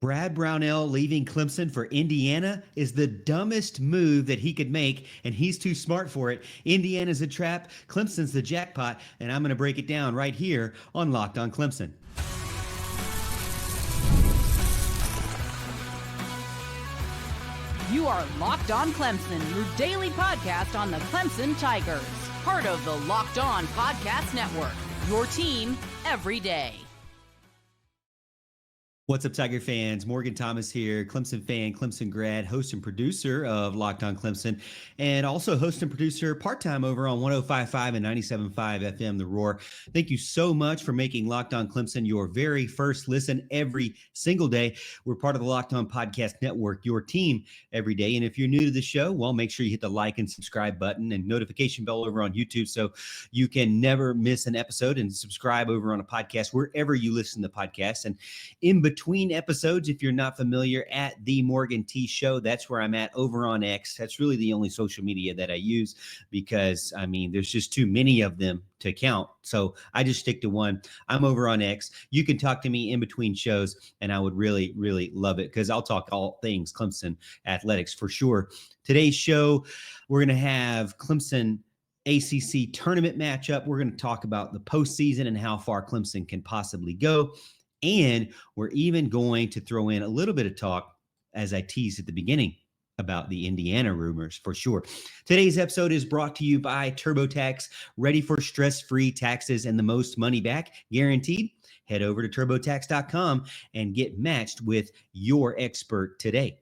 Brad Brownell leaving Clemson for Indiana is the dumbest move that he could make, and he's too smart for it. Indiana's a trap, Clemson's the jackpot, and I'm going to break it down right here on Locked on Clemson. You are Locked on Clemson, your daily podcast on the Clemson Tigers. Part of the Locked on Podcast Network, your team every day. What's up, Tiger fans? Morgan Thomas here, Clemson fan, Clemson grad, host and producer of Locked on Clemson, and also host and producer part-time over on 105.5 and 97.5 FM, The Roar. Thank you so much for making Locked on Clemson your very first listen every single day. We're part of the Locked on Podcast Network, your team every day. And if you're new to the show, well, make sure you hit the like and subscribe button and notification bell over on YouTube so you can never miss an episode, and subscribe over on a podcast wherever you listen to podcasts. And in between episodes, if you're not familiar, at the Morgan T Show, that's where I'm at over on X. That's really the only social media that I use because, I mean, there's just too many of them to count. So I just stick to one. I'm over on X. You can talk to me in between shows, and I would really, really love it because I'll talk all things Clemson athletics for sure. Today's show, we're going to have Clemson ACC tournament matchup. We're going to talk about the postseason and how far Clemson can possibly go. And we're even going to throw in a little bit of talk, as I teased at the beginning, about the Indiana rumors for sure. Today's episode is brought to you by TurboTax, ready for stress-free taxes and the most money back guaranteed. Head over to turbotax.com and get matched with your expert today.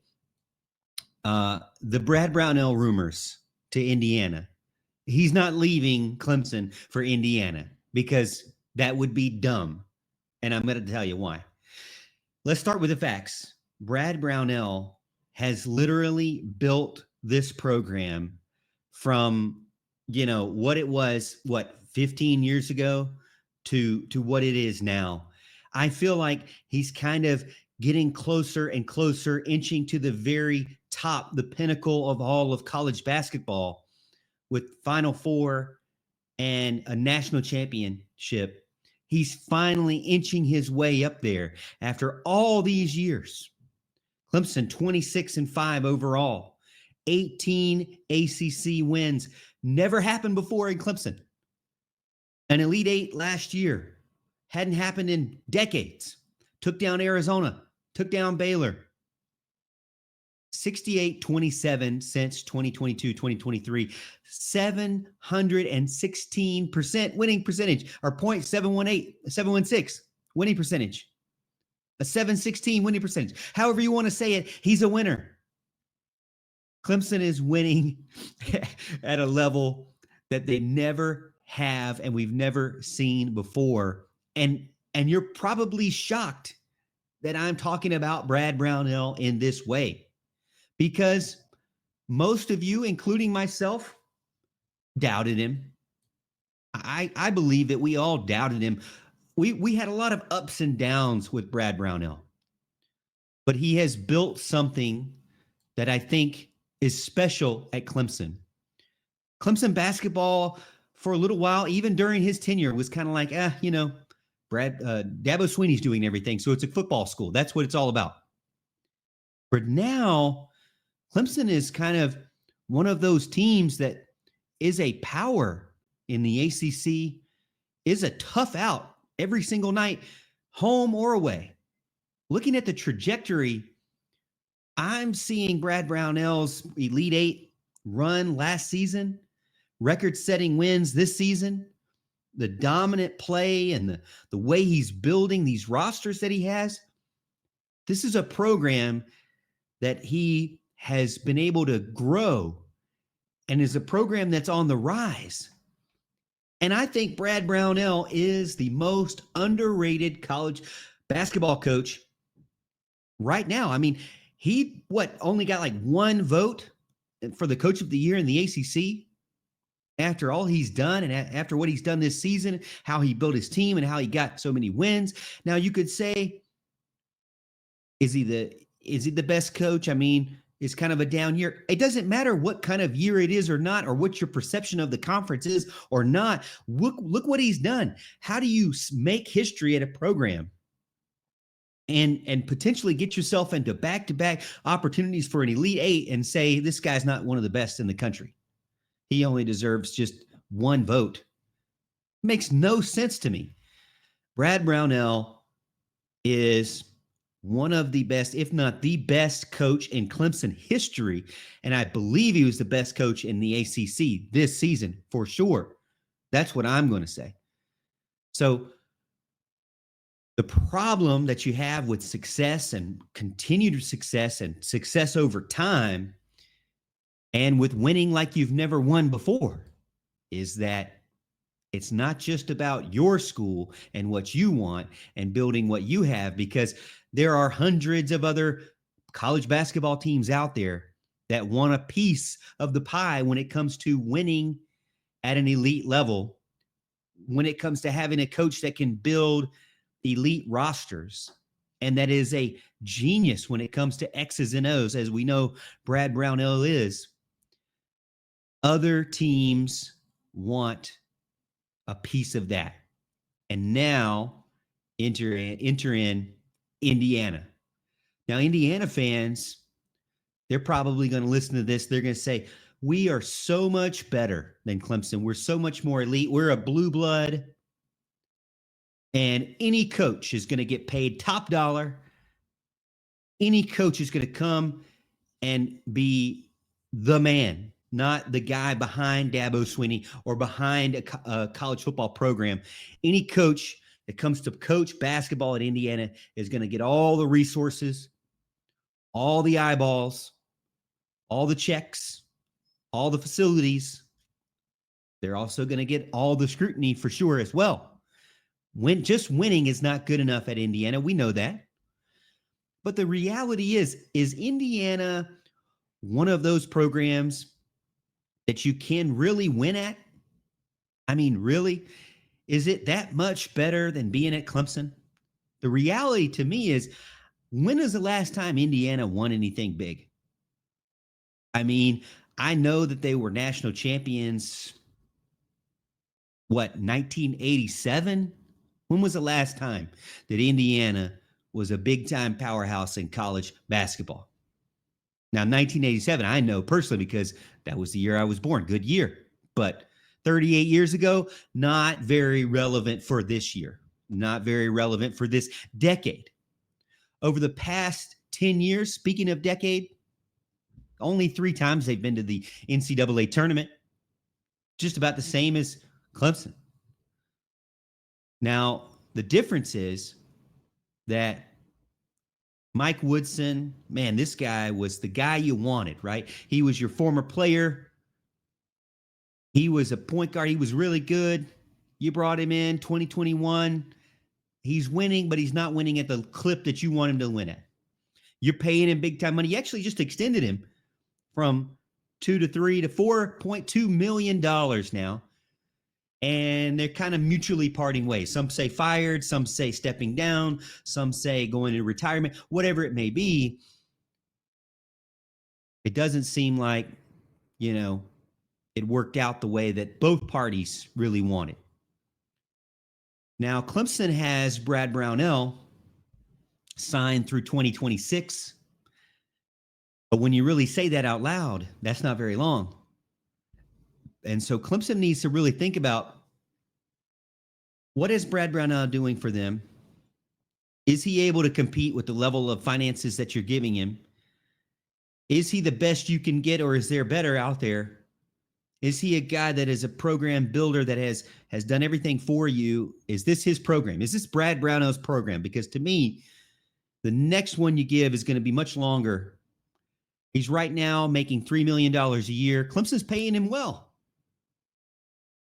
The Brad Brownell rumors to Indiana. He's not leaving Clemson for Indiana because that would be dumb. And I'm going to tell you why. Let's start with the facts. Brad Brownell has literally built this program from, what it was, 15 years ago to what it is now. I feel like he's kind of getting closer and closer, inching to the very top, the pinnacle of all of college basketball with Final Four and a national championship. He's finally inching his way up there after all these years. Clemson 26-5 overall, 18 ACC wins. Never happened before in Clemson. An Elite Eight last year. Hadn't happened in decades. Took down Arizona. Took down Baylor. 68-27 since 2022-2023. 716% winning percentage, or .716 winning percentage. A 716 winning percentage. However you want to say it, he's a winner. Clemson is winning at a level that they never have and we've never seen before. And you're probably shocked that I'm talking about Brad Brownell in this way, because most of you, including myself, doubted him. I believe that we all doubted him. We had a lot of ups and downs with Brad Brownell, but he has built something that I think is special at Clemson. Clemson basketball, for a little while, even during his tenure, was kind of like, Brad, Dabo Swinney's doing everything, so it's a football school. That's what it's all about. But now, Clemson is kind of one of those teams that is a power in the ACC, is a tough out every single night, home or away. Looking at the trajectory, I'm seeing Brad Brownell's Elite Eight run last season, record-setting wins this season, the dominant play and the way he's building these rosters that he has. This is a program that he has been able to grow and is a program that's on the rise. And I think Brad Brownell is the most underrated college basketball coach right now. I mean, he only got like one vote for the coach of the year in the ACC after all he's done and after what he's done this season, how he built his team and how he got so many wins. Now you could say, is he the best coach? I mean, it's kind of a down year. It doesn't matter what kind of year it is or not, or what your perception of the conference is or not. Look what he's done. How do you make history at a program and potentially get yourself into back-to-back opportunities for an Elite Eight and say, this guy's not one of the best in the country. He only deserves just one vote. Makes no sense to me. Brad Brownell is one of the best, if not the best coach in Clemson history. And I believe he was the best coach in the ACC this season for sure. That's what I'm going to say. So the problem that you have with success and continued success and success over time and with winning like you've never won before is that it's not just about your school and what you want and building what you have, because there are hundreds of other college basketball teams out there that want a piece of the pie when it comes to winning at an elite level, when it comes to having a coach that can build elite rosters, and that is a genius when it comes to X's and O's, as we know Brad Brownell is. Other teams want a piece of that. And now enter in Indiana. Now, Indiana fans, they're probably going to listen to this. They're going to say, we are so much better than Clemson. We're so much more elite. We're a blue blood. And any coach is going to get paid top dollar. Any coach is going to come and be the man, not the guy behind Dabo Swinney or behind a college football program. Any coach that comes to coach basketball at Indiana is going to get all the resources, all the eyeballs, all the checks, all the facilities. They're also going to get all the scrutiny for sure as well. Just winning is not good enough at Indiana. We know that. But the reality is Indiana one of those programs that you can really win at? I mean, really? Is it that much better than being at Clemson? The reality to me is, when is the last time Indiana won anything big? I mean, I know that they were national champions, 1987? When was the last time that Indiana was a big-time powerhouse in college basketball? Now, 1987, I know personally because that was the year I was born. Good year. But 38 years ago, not very relevant for this year. Not very relevant for this decade. Over the past 10 years, speaking of decade, only 3 times they've been to the NCAA tournament. Just about the same as Clemson. Now, the difference is that Mike Woodson, man, this guy was the guy you wanted, right? He was your former player. He was a point guard. He was really good. You brought him in 2021. He's winning, but he's not winning at the clip that you want him to win at. You're paying him big time money. You actually just extended him from $2 to $3 to $4.2 million now. And they're kind of mutually parting ways. Some say fired, some say stepping down, some say going into retirement, whatever it may be. It doesn't seem like, it worked out the way that both parties really wanted. Now, Clemson has Brad Brownell signed through 2026. But when you really say that out loud, that's not very long. And so Clemson needs to really think about, what is Brad Brownell doing for them? Is he able to compete with the level of finances that you're giving him? Is he the best you can get, or is there better out there? Is he a guy that is a program builder that has done everything for you? Is this his program? Is this Brad Brownell's program? Because to me, the next one you give is going to be much longer. He's right now making $3 million a year. Clemson's paying him well.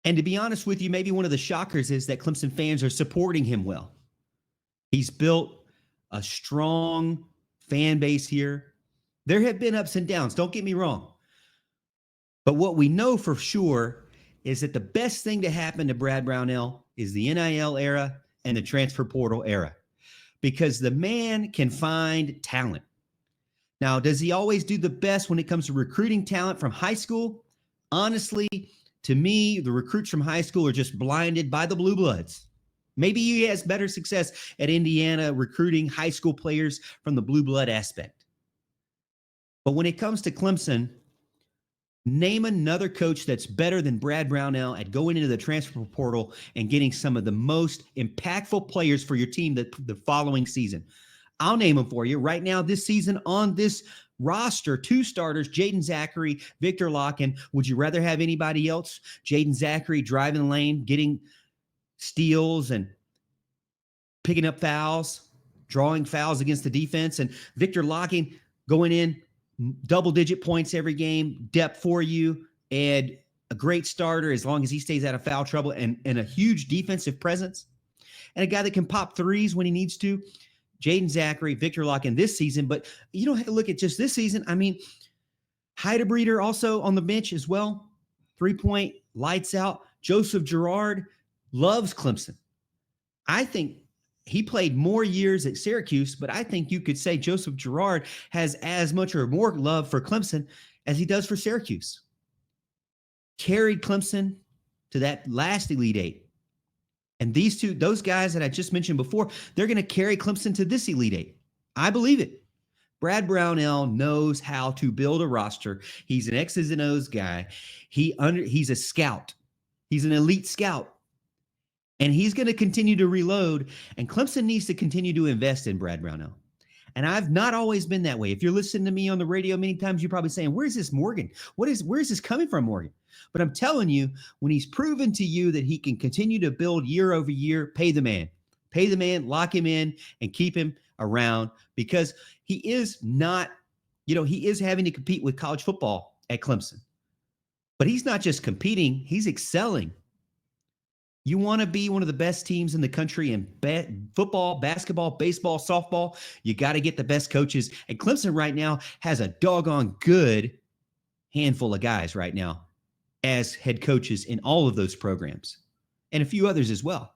And to be honest with you, maybe one of the shockers is that Clemson fans are supporting him well. He's built a strong fan base here. There have been ups and downs, don't get me wrong. But what we know for sure is that the best thing to happen to Brad Brownell is the NIL era and the transfer portal era, because the man can find talent. Now, does he always do the best when it comes to recruiting talent from high school? Honestly, to me, the recruits from high school are just blinded by the blue bloods. Maybe he has better success at Indiana recruiting high school players from the blue blood aspect. But when it comes to Clemson, name another coach that's better than Brad Brownell at going into the transfer portal and getting some of the most impactful players for your team the following season. I'll name them for you right now. This season on this roster, 2 starters, Jaden Zachary, Victor Locken. Would you rather have anybody else? Jaden Zachary driving the lane, getting steals and picking up fouls, drawing fouls against the defense, and Victor Locken going in double-digit points every game, depth for you, and a great starter as long as he stays out of foul trouble, and a huge defensive presence, and a guy that can pop threes when he needs to. Jaden Zachary, Victor Locken this season, but you don't have to look at just this season. I mean, Heidebreeder also on the bench as well. 3-point, lights out. Joseph Girard loves Clemson. I think he played more years at Syracuse, but I think you could say Joseph Girard has as much or more love for Clemson as he does for Syracuse. Carried Clemson to that last Elite Eight. And those guys that I just mentioned before, they're going to carry Clemson to this Elite Eight. I believe it. Brad Brownell knows how to build a roster. He's an X's and O's guy. He's a scout. He's an elite scout. And he's going to continue to reload. And Clemson needs to continue to invest in Brad Brownell. And I've not always been that way. If you're listening to me on the radio many times, you're probably saying, where's this Morgan? Where's this coming from, Morgan? But I'm telling you, when he's proven to you that he can continue to build year over year, pay the man. Pay the man, lock him in, and keep him around, because he is not, he is having to compete with college football at Clemson. But he's not just competing, he's excelling. You want to be one of the best teams in the country in football, basketball, baseball, softball, you got to get the best coaches. And Clemson right now has a doggone good handful of guys right now as head coaches in all of those programs, and a few others as well.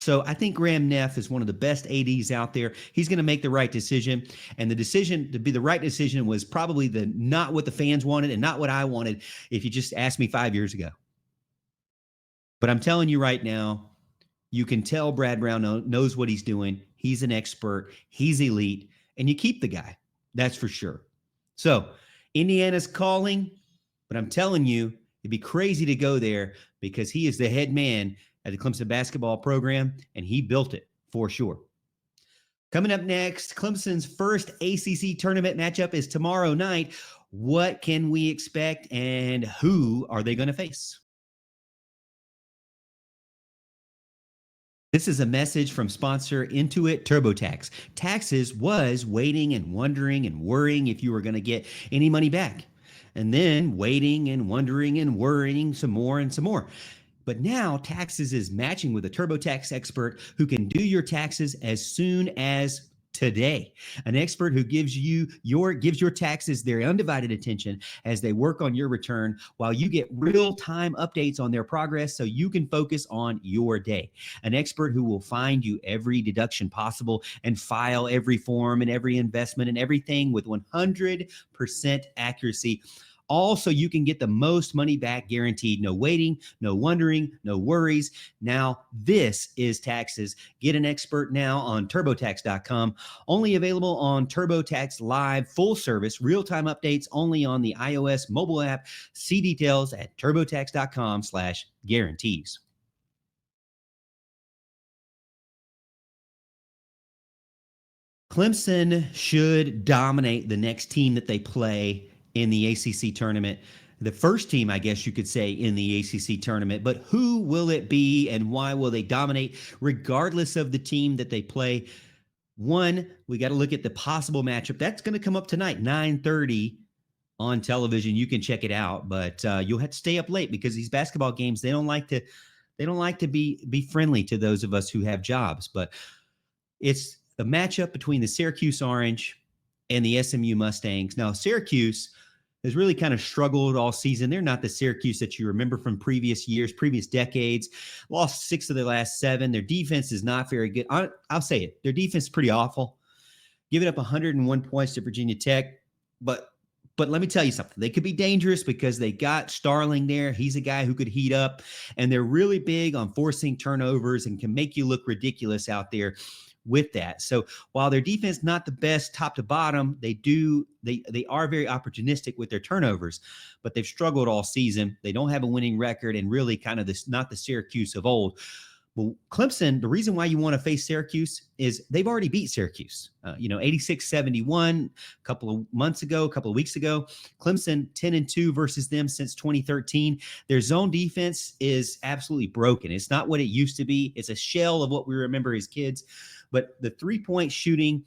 So I think Graham Neff is one of the best ADs out there. He's going to make the right decision. And the decision to be the right decision was probably not what the fans wanted and not what I wanted if you just asked me 5 years ago. But I'm telling you right now, you can tell Brad Brown knows what he's doing. He's an expert. He's elite. And you keep the guy. That's for sure. So Indiana's calling, but I'm telling you, it'd be crazy to go there because he is the head man at the Clemson basketball program, and he built it for sure. Coming up next, Clemson's first ACC tournament matchup is tomorrow night. What can we expect, and who are they going to face? This is a message from sponsor Intuit TurboTax. Taxes was waiting and wondering and worrying if you were going to get any money back. And then waiting and wondering and worrying some more and some more. But now Taxes is matching with a TurboTax expert who can do your taxes as soon as today. An expert who gives your taxes their undivided attention as they work on your return, while you get real-time updates on their progress so you can focus on your day. An expert who will find you every deduction possible and file every form and every investment and everything with 100% accuracy. All so you can get the most money back guaranteed. No waiting, no wondering, no worries. Now, this is Taxes. Get an expert now on TurboTax.com. Only available on TurboTax Live, full service, real-time updates only on the iOS mobile app. See details at TurboTax.com/guarantees. Clemson should dominate the next team that they play in the ACC tournament. The first team, I guess you could say, in the ACC tournament. But who will it be and why will they dominate regardless of the team that they play? One, we got to look at the possible matchup. That's going to come up tonight, 9:30 on television. You can check it out, but you'll have to stay up late because these basketball games, they don't like to be friendly to those of us who have jobs. But it's the matchup between the Syracuse Orange and the SMU Mustangs. Now, Syracuse has really kind of struggled all season. They're not the Syracuse that you remember from previous years, previous decades. Lost 6 of their last 7. Their defense is not very good. I'll say it. Their defense is pretty awful. Giving up 101 points to Virginia Tech. But But let me tell you something. They could be dangerous because they got Starling there. He's a guy who could heat up, and they're really big on forcing turnovers and can make you look ridiculous out there with that. So while their defense not the best top to bottom, they are very opportunistic with their turnovers, but they've struggled all season. They don't have a winning record, and really kind of this, not the Syracuse of old. Well, Clemson, the reason why you want to face Syracuse is they've already beat Syracuse, 86-71 a couple of weeks ago. Clemson 10-2 versus them since 2013. Their zone defense is absolutely broken. It's not what it used to be. It's a shell of what we remember as kids. But the three-point shooting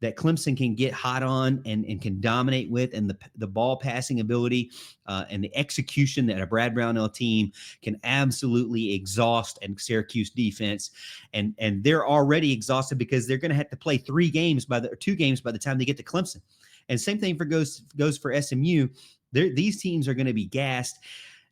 that Clemson can get hot on and can dominate with, and the ball passing ability and the execution that a Brad Brownell team can absolutely exhaust and Syracuse defense. And they're already exhausted because they're going to have to play 2 games by the time they get to Clemson. And same thing goes for SMU. These teams are going to be gassed.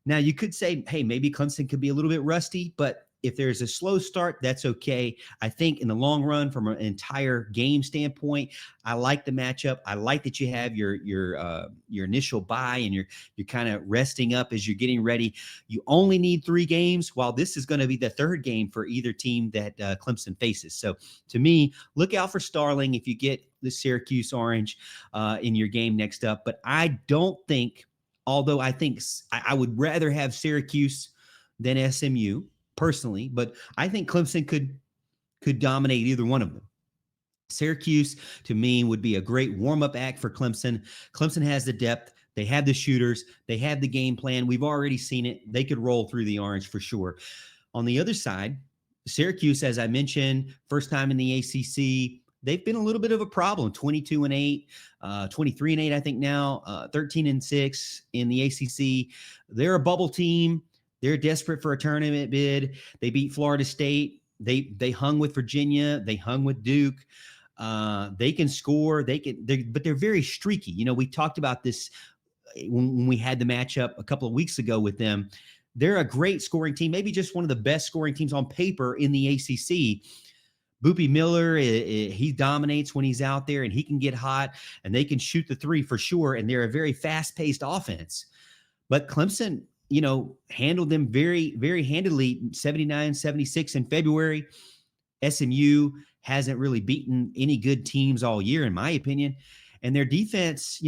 Now, you could say, hey, maybe Clemson could be a little bit rusty, but if there's a slow start, that's okay. I think in the long run, from an entire game standpoint, I like the matchup. I like that you have your initial bye and you're kind of resting up as you're getting ready. You only need 3 games, while this is going to be the 3rd game for either team that Clemson faces. So to me, look out for Starling if you get the Syracuse Orange in your game next up. But I don't think, although I think I would rather have Syracuse than SMU, personally, but I think Clemson could dominate either one of them. Syracuse, to me, would be a great warm-up act for Clemson. Clemson has the depth. They have the shooters. They have the game plan. We've already seen it. They could roll through the Orange for sure. On the other side, Syracuse, as I mentioned, first time in the ACC, they've been a little bit of a problem. 22-8, 23-8, I think now, 13-6 in the ACC. They're a bubble team. They're desperate for a tournament bid. They beat Florida State. They hung with Virginia. They hung with Duke. They can score. But they're very streaky. We talked about this when we had the matchup a couple of weeks ago with them. They're a great scoring team, maybe just one of the best scoring teams on paper in the ACC. Boopy Miller, he dominates when he's out there, and he can get hot, and they can shoot the 3 for sure, and they're a very fast-paced offense. But Clemson, handled them very, very handily, 79-76 in February. SMU hasn't really beaten any good teams all year, in my opinion. And their defense,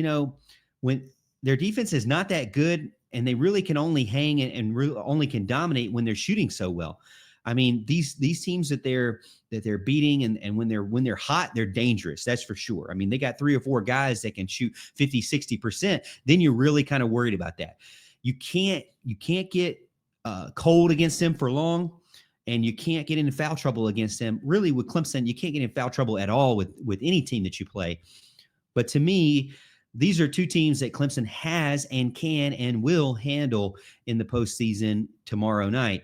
when their defense is not that good, and they really can only hang and really only can dominate when they're shooting so well. I mean, these teams that they're beating, and when they're hot, they're dangerous. That's for sure. I mean, they got 3 or 4 guys that can shoot 50-60%. Then you're really kind of worried about that. You can't get cold against them for long, and you can't get into foul trouble against them. Really, with Clemson, you can't get in foul trouble at all with any team that you play. But to me, these are 2 teams that Clemson has and can and will handle in the postseason tomorrow night.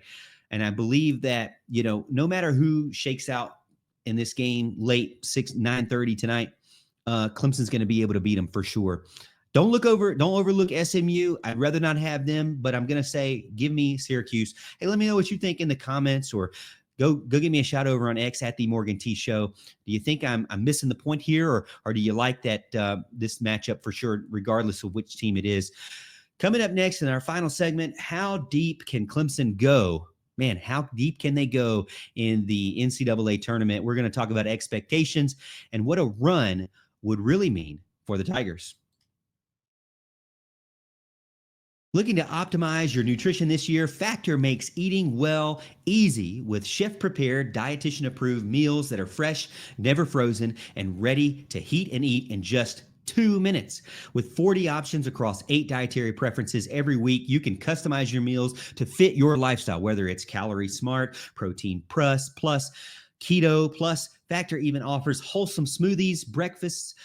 And I believe that, no matter who shakes out in this game late 9:30 tonight, Clemson's going to be able to beat them for sure. Don't overlook SMU. I'd rather not have them, but I'm going to say, give me Syracuse. Hey, let me know what you think in the comments, or go give me a shout over on X at the Morgan T Show. Do you think I'm missing the point here, or do you like that this matchup for sure, regardless of which team it is? Coming up next in our final segment, how deep can Clemson go? Man, how deep can they go in the NCAA tournament? We're going to talk about expectations and what a run would really mean for the Tigers. Looking to optimize your nutrition this year? Factor makes eating well easy with chef-prepared, dietitian-approved meals that are fresh, never frozen, and ready to heat and eat in just 2 minutes. With 40 options across 8 dietary preferences every week, you can customize your meals to fit your lifestyle, whether it's calorie smart, protein plus, keto plus. Factor even offers wholesome smoothies, breakfasts,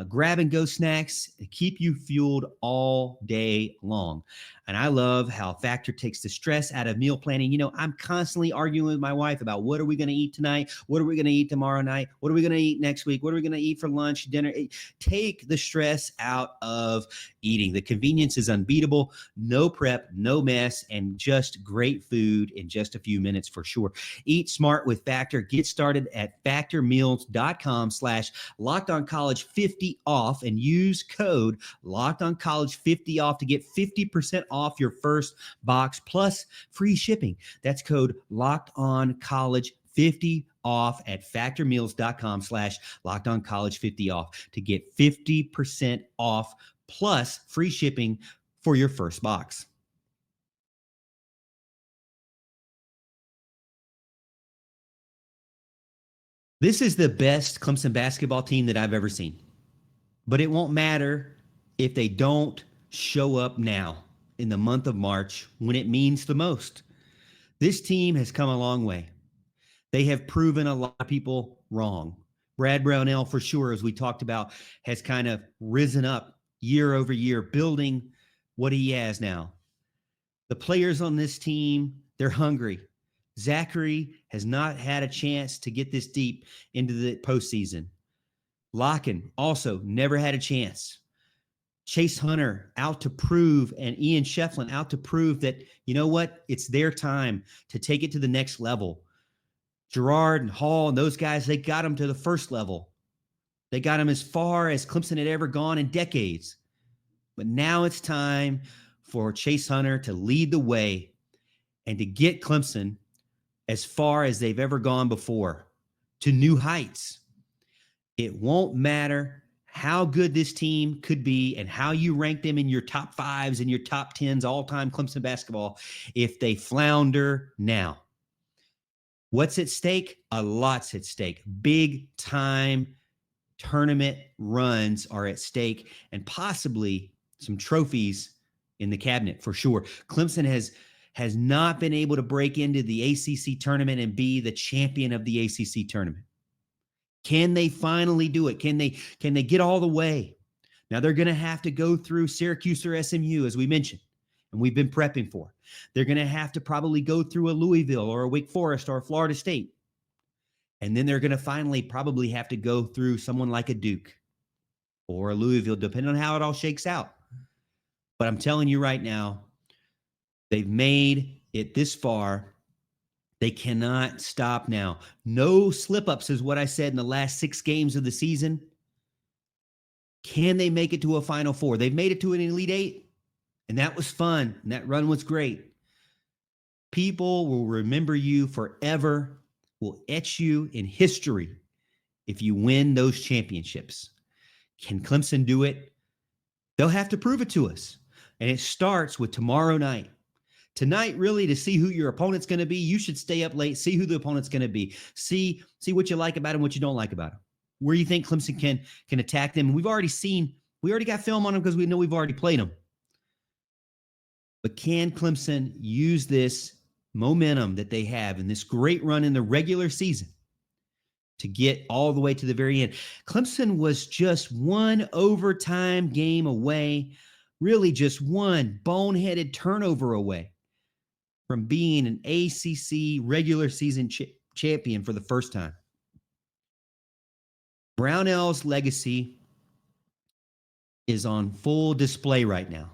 grab-and-go snacks to keep you fueled all day long. And I love how Factor takes the stress out of meal planning. You know, I'm constantly arguing with my wife about what are we going to eat tonight? What are we going to eat tomorrow night? What are we going to eat next week? What are we going to eat for lunch, dinner? Take the stress out of eating. The convenience is unbeatable. No prep, no mess, and just great food in just a few minutes for sure. Eat smart with Factor. Get started at factormeals.com/LockedOnCollege50 off and use code LockedOnCollege50 off to get 50% off your first box plus free shipping. That's code LockedOnCollege50 off at factormeals.com/LockedOnCollege50 off to get 50% off plus free shipping for your first box. This is the best Clemson basketball team that I've ever seen. But it won't matter if they don't show up now in the month of March when it means the most. This team has come a long way. They have proven a lot of people wrong. Brad Brownell, for sure, as we talked about, has kind of risen up year over year, building what he has now. The players on this team, they're hungry. Zachary has not had a chance to get this deep into the postseason. Locken also never had a chance. Chase Hunter out to prove, and Ian Shefflin out to prove that, you know what, it's their time to take it to the next level. Gerard and Hall and those guys, they got them to the first level. They got them as far as Clemson had ever gone in decades. But now it's time for Chase Hunter to lead the way and to get Clemson as far as they've ever gone before, to new heights. It won't matter how good this team could be and how you rank them in your top fives and your top tens all-time Clemson basketball if they flounder now. What's at stake? A lot's at stake. Big time tournament runs are at stake, and possibly some trophies in the cabinet for sure. Clemson has not been able to break into the ACC tournament and be the champion of the ACC tournament. Can they finally do it? Can they get all the way? Now they're going to have to go through Syracuse or SMU, as we mentioned, and we've been prepping for. They're going to have to probably go through a Louisville or a Wake Forest or a Florida State. And then they're going to finally probably have to go through someone like a Duke or a Louisville, depending on how it all shakes out. But I'm telling you right now, they've made it this far. They cannot stop now. No slip-ups is what I said in the last 6 games of the season. Can they make it to a Final Four? They've made it to an Elite Eight, and that was fun, and that run was great. People will remember you forever, will etch you in history if you win those championships. Can Clemson do it? They'll have to prove it to us, and it starts with tomorrow night. Tonight, really, to see who your opponent's going to be, you should stay up late, see who the opponent's going to be, see what you like about him, what you don't like about him, where you think Clemson can attack them. We already got film on them because we know we've already played them. But can Clemson use this momentum that they have in this great run in the regular season to get all the way to the very end? Clemson was just one overtime game away, really just one boneheaded turnover away from being an ACC regular season champion for the first time. Brownell's legacy is on full display right now.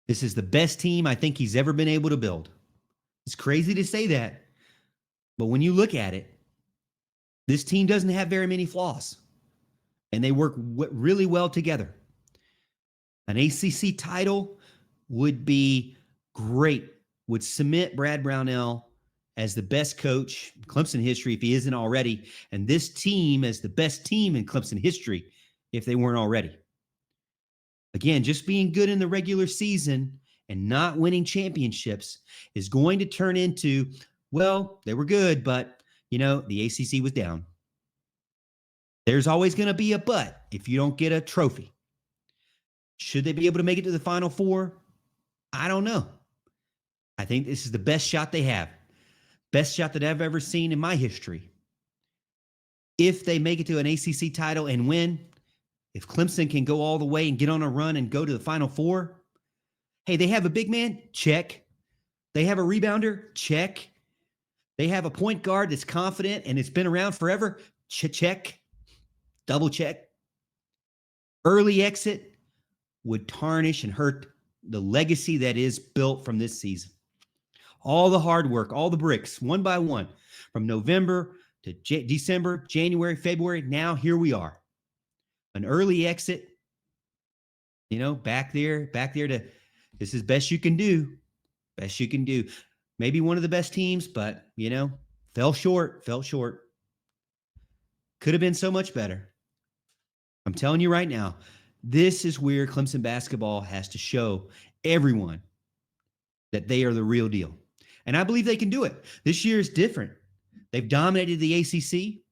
This is the best team I think he's ever been able to build. It's crazy to say that, but when you look at it, this team doesn't have very many flaws, and they work really well together. An ACC title would be great, would cement Brad Brownell as the best coach in Clemson history if he isn't already, and this team as the best team in Clemson history if they weren't already. Again, just being good in the regular season and not winning championships is going to turn into, well, they were good, but, the ACC was down. There's always going to be a but if you don't get a trophy. Should they be able to make it to the Final Four? I don't know. I think this is the best shot they have. Best shot that I've ever seen in my history. If they make it to an ACC title and win, if Clemson can go all the way and get on a run and go to the Final Four, Hey, they have a big man? Check. They have a rebounder? Check. They have a point guard that's confident and it's been around forever? Check. Double check. Early exit would tarnish and hurt the legacy that is built from this season. All the hard work, all the bricks, one by one, from November to December, January, February. Now here we are. An early exit, back there to, this is best you can do. Best you can do. Maybe one of the best teams, but, fell short. Could have been so much better. I'm telling you right now, this is where Clemson basketball has to show everyone that they are the real deal. And I believe they can do it. This year is different. They've dominated the ACC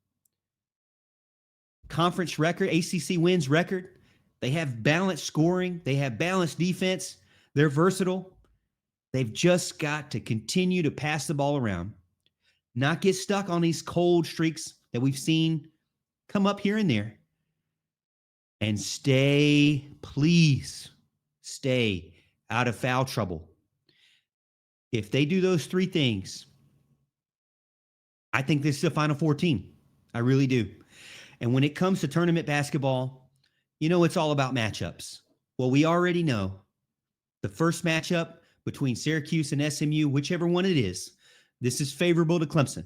conference record, ACC wins record. They have balanced scoring. They have balanced defense. They're versatile. They've just got to continue to pass the ball around, not get stuck on these cold streaks that we've seen come up here and there, and please stay out of foul trouble. If they do those three things, I think this is a Final Four team. I really do. And when it comes to tournament basketball, it's all about matchups. Well, we already know the first matchup between Syracuse and SMU, whichever one it is, this is favorable to Clemson.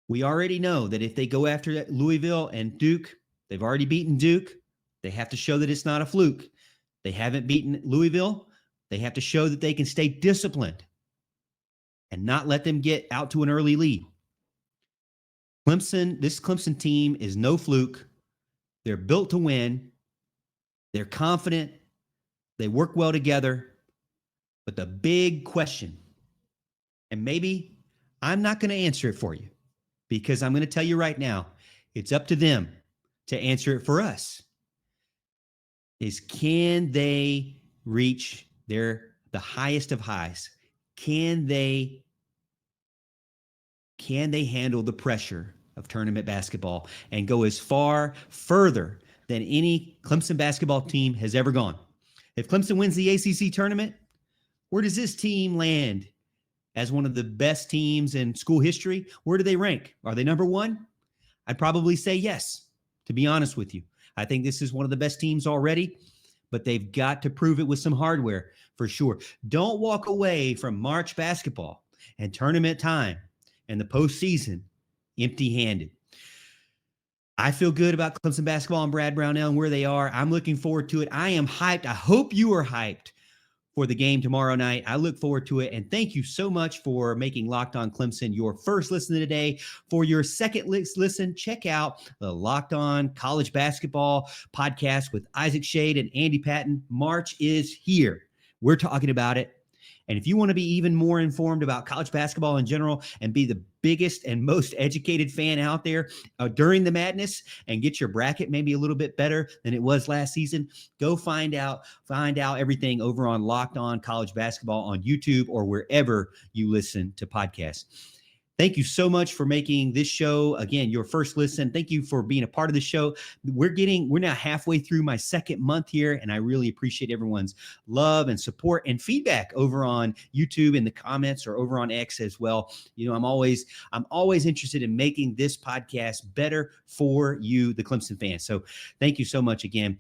We already know that if they go after Louisville and Duke, they've already beaten Duke. They have to show that it's not a fluke. They haven't beaten Louisville. They have to show that they can stay disciplined and not let them get out to an early lead. This Clemson team is no fluke. They're built to win. They're confident. They work well together. But the big question, and maybe I'm not going to answer it for you because I'm going to tell you right now, it's up to them to answer it for us, is can they reach the highest of highs? Can they handle the pressure of tournament basketball and go as further than any Clemson basketball team has ever gone? If Clemson wins the ACC tournament, where does this team land as one of the best teams in school history? Where do they rank? Are they number one? I'd probably say yes, to be honest with you. I think this is one of the best teams already, but they've got to prove it with some hardware for sure. Don't walk away from March basketball and tournament time and the postseason empty-handed. I feel good about Clemson basketball and Brad Brownell and where they are. I'm looking forward to it. I am hyped. I hope you are hyped for the game tomorrow night. I look forward to it. And thank you so much for making Locked On Clemson your first listen today. For your second listen, check out the Locked On College Basketball podcast with Isaac Shade and Andy Patton. March is here. We're talking about it. And if you want to be even more informed about college basketball in general and be the biggest and most educated fan out there during the madness and get your bracket maybe a little bit better than it was last season, go find out everything over on Locked On College Basketball on YouTube or wherever you listen to podcasts. Thank you so much for making this show, again, your first listen. Thank you for being a part of the show. We're now halfway through my second month here, and I really appreciate everyone's love and support and feedback over on YouTube in the comments or over on X as well. I'm always interested in making this podcast better for you, the Clemson fans. So thank you so much again.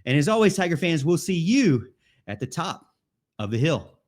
And as always, Tiger fans, we'll see you at the top of the hill.